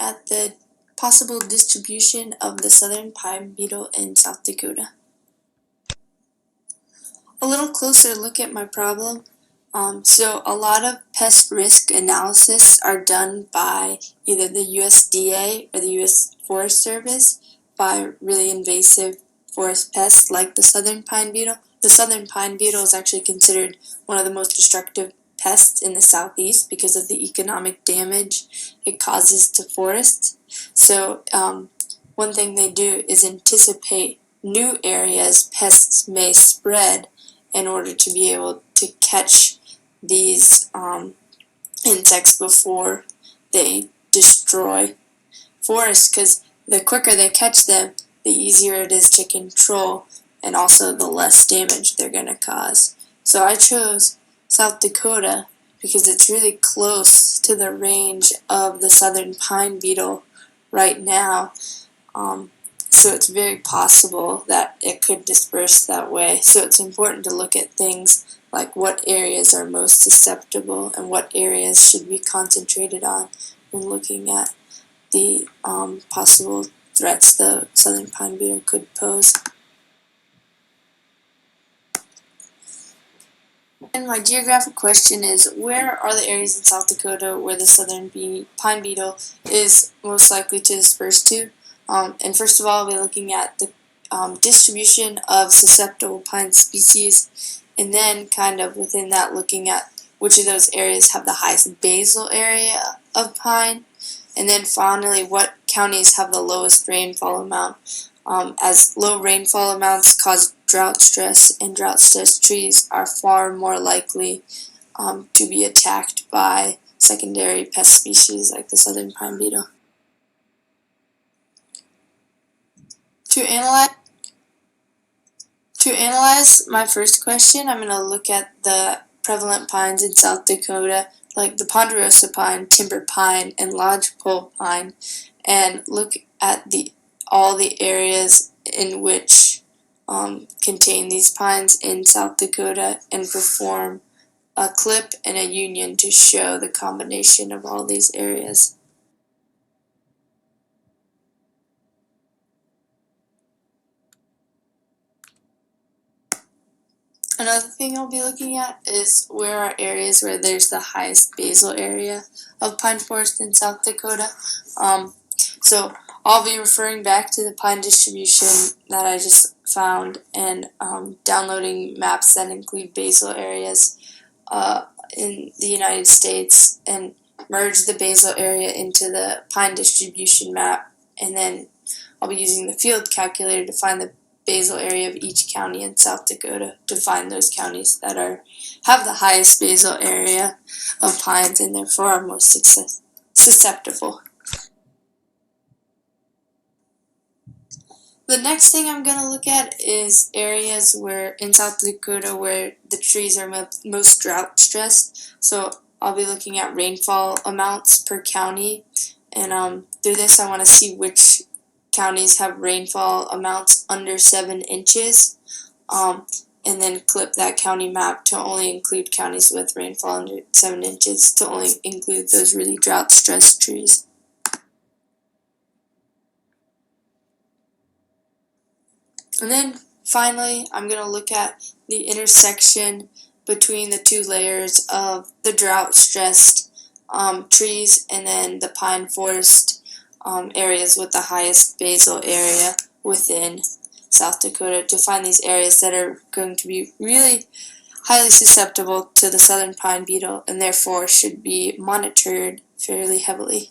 at the possible distribution of the southern pine beetle in South Dakota. A little closer look at my problem. So a lot of pest risk analysis are done by either the USDA or the U.S. Forest Service by really invasive forest pests like the southern pine beetle. The southern pine beetle is actually considered one of the most destructive pests in the southeast because of the economic damage it causes to forests. So one thing they do is anticipate new areas pests may spread in order to be able to catch these insects before they destroy forests, because the quicker they catch them, the easier it is to control and also the less damage they're going to cause. So I chose South Dakota because it's really close to the range of the southern pine beetle right now. So it's very possible that it could disperse that way. So it's important to look at things like what areas are most susceptible and what areas should be concentrated on when looking at the possible threats the southern pine beetle could pose. And my geographic question is, where are the areas in South Dakota where the southern pine beetle is most likely to disperse to? And first of all, we'll be looking at the distribution of susceptible pine species, and then kind of within that looking at which of those areas have the highest basal area of pine, and then finally what counties have the lowest rainfall amount, as low rainfall amounts cause drought stress, and drought stress trees are far more likely to be attacked by secondary pest species like the southern pine beetle. To analyze my first question, I'm going to look at the prevalent pines in South Dakota, like the ponderosa pine, timber pine, and lodgepole pine, and look at all the areas in which contain these pines in South Dakota and perform a clip and a union to show the combination of all these areas. Another thing I'll be looking at is where are areas where there's the highest basal area of pine forest in South Dakota. So I'll be referring back to the pine distribution that I just found and downloading maps that include basal areas in the United States and merge the basal area into the pine distribution map, and then I'll be using the field calculator to find the basal area of each county in South Dakota to find those counties that have the highest basal area of pines and therefore are most susceptible. The next thing I'm going to look at is areas where in South Dakota where the trees are most drought stressed. So I'll be looking at rainfall amounts per county, and through this I want to see which counties have rainfall amounts under 7 inches, and then clip that county map to only include counties with rainfall under 7 inches, to only include those really drought stressed trees. And then finally I'm going to look at the intersection between the two layers of the drought stressed trees and then the pine forest areas with the highest basal area within South Dakota to find these areas that are going to be really highly susceptible to the southern pine beetle and therefore should be monitored fairly heavily.